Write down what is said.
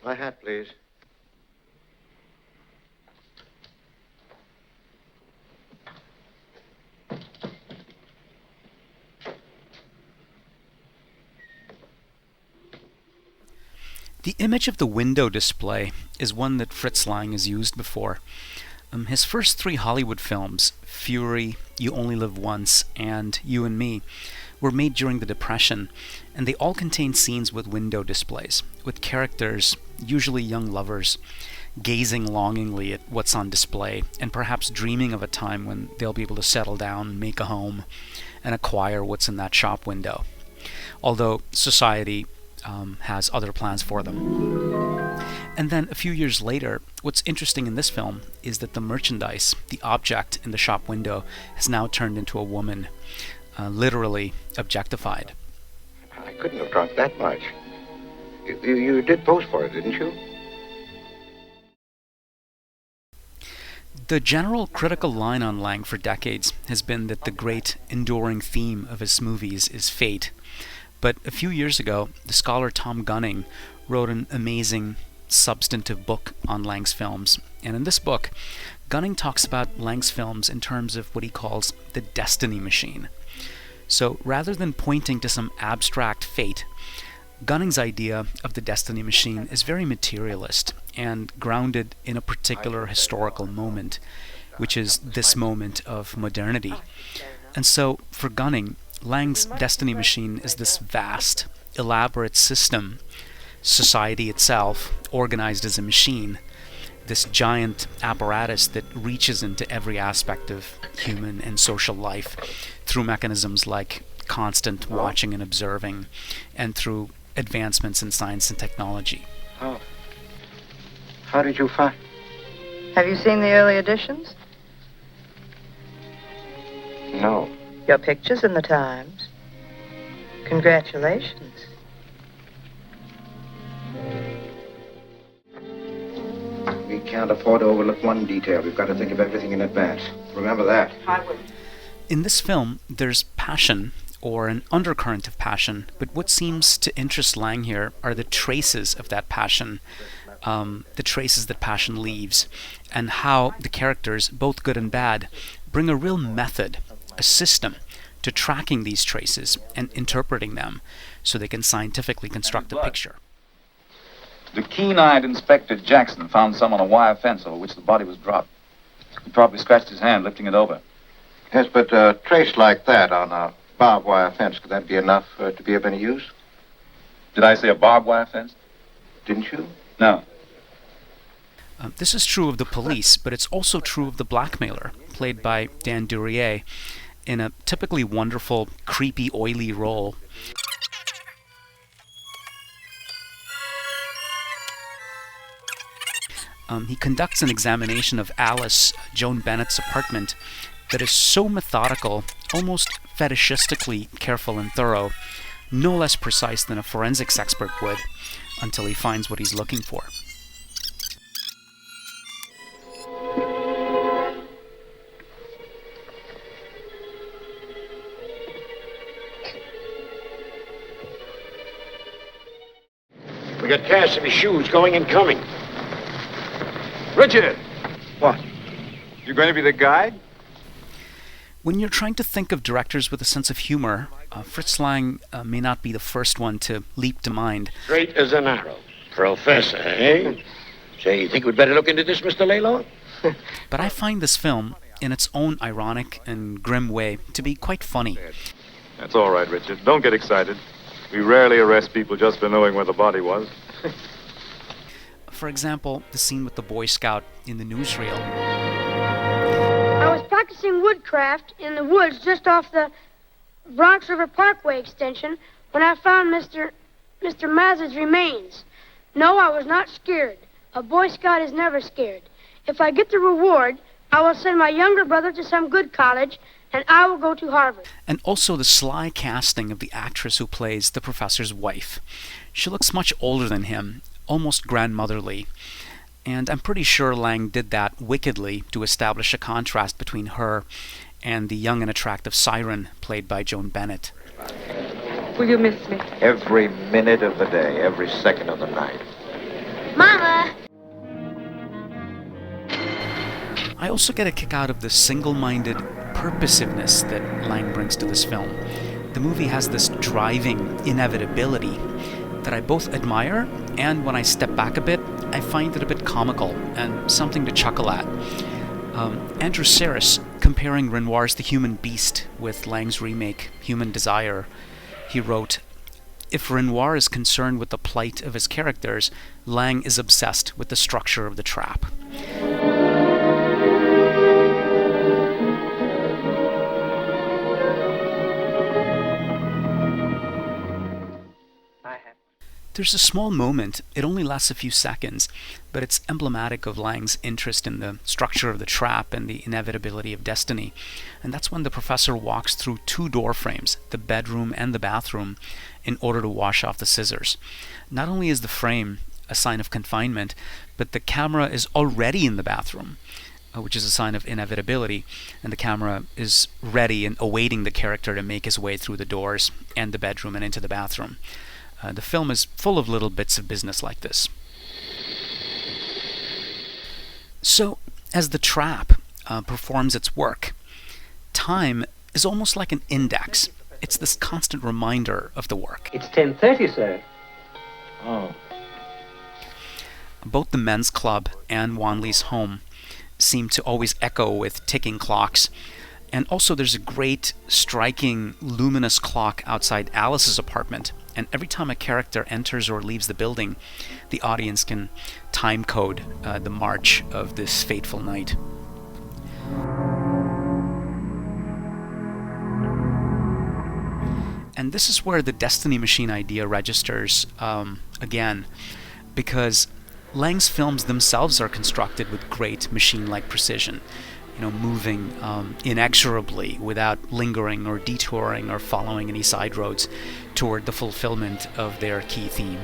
My hat, please. The image of the window display is one that Fritz Lang has used before. His first 3 Hollywood films, Fury, You Only Live Once, and You and Me, were made during the Depression, and they all contain scenes with window displays, with characters, usually young lovers, gazing longingly at what's on display, and perhaps dreaming of a time when they'll be able to settle down, make a home, and acquire what's in that shop window. Although society has other plans for them. And then a few years later, what's interesting in this film is that the merchandise, the object in the shop window, has now turned into a woman, literally objectified. I couldn't have drunk that much. You did pose for it, didn't you? The general critical line on Lang for decades has been that the great enduring theme of his movies is fate. But a few years ago, the scholar Tom Gunning wrote an amazing substantive book on Lang's films. And in this book, Gunning talks about Lang's films in terms of what he calls the destiny machine. So rather than pointing to some abstract fate, Gunning's idea of the destiny machine is very materialist and grounded in a particular historical moment, which is this moment of modernity. And so, for Gunning, Lang's destiny machine is this vast, elaborate system, society itself, organized as a machine, this giant apparatus that reaches into every aspect of human and social life through mechanisms like constant watching and observing, and through advancements in science and technology. Oh. How did you find? Have you seen the early editions? No. Your picture's in the Times. Congratulations. We can't afford to overlook one detail. We've got to think of everything in advance. Remember that. I will. In this film, there's passion, or an undercurrent of passion, but what seems to interest Lang here are the traces of that passion, the traces that passion leaves, and how the characters, both good and bad, bring a real method, a system, to tracking these traces and interpreting them so they can scientifically construct a picture. The keen-eyed Inspector Jackson found some on a wire fence over which the body was dropped. He probably scratched his hand lifting it over. Yes, but a trace like that on a barbed wire fence, could that be enough to be of any use? Did I say a barbed wire fence? Didn't you? No. This is true of the police, but it's also true of the blackmailer, played by Dan Duryea, in a typically wonderful, creepy, oily role. He conducts an examination of Alice, Joan Bennett's apartment, that is so methodical, almost fetishistically careful and thorough, no less precise than a forensics expert would, until he finds what he's looking for. We got casts of his shoes going and coming. Richard! What? You going to be the guide? When you're trying to think of directors with a sense of humor, Fritz Lang may not be the first one to leap to mind. Straight as an arrow. Professor, eh? Say, you think we'd better look into this, Mr. Laylaw? But I find this film, in its own ironic and grim way, to be quite funny. That's all right, Richard. Don't get excited. We rarely arrest people just for knowing where the body was. For example, the scene with the Boy Scout in the newsreel. I was practicing woodcraft in the woods just off the Bronx River Parkway extension when I found Mr. Maz's remains. No, I was not scared. A Boy Scout is never scared. If I get the reward, I will send my younger brother to some good college, and I will go to Harvard. And also the sly casting of the actress who plays the professor's wife. She looks much older than him, almost grandmotherly. And I'm pretty sure Lang did that wickedly to establish a contrast between her and the young and attractive siren played by Joan Bennett. Will you miss me? Every minute of the day, every second of the night. My also get a kick out of the single-minded purposiveness that Lang brings to this film. The movie has this driving inevitability that I both admire, and when I step back a bit, I find it a bit comical and something to chuckle at. Andrew Sarris, comparing Renoir's The Human Beast with Lang's remake, Human Desire, he wrote, "If Renoir is concerned with the plight of his characters, Lang is obsessed with the structure of the trap." There's a small moment, it only lasts a few seconds, but it's emblematic of Lang's interest in the structure of the trap and the inevitability of destiny. And that's when the professor walks through two door frames, the bedroom and the bathroom, in order to wash off the scissors. Not only is the frame a sign of confinement, but the camera is already in the bathroom, which is a sign of inevitability, and the camera is ready and awaiting the character to make his way through the doors and the bedroom and into the bathroom. The film is full of little bits of business like this. So, as the trap performs its work, time is almost like an index. It's this constant reminder of the work. It's 10:30, sir. Oh. Both the men's club and Wanley's home seem to always echo with ticking clocks. And also there's a great, striking, luminous clock outside Alice's apartment. And every time a character enters or leaves the building, the audience can time code the march of this fateful night. And this is where the Destiny Machine idea registers again, because Lang's films themselves are constructed with great machine-like precision, moving inexorably without lingering or detouring or following any side roads toward the fulfillment of their key theme.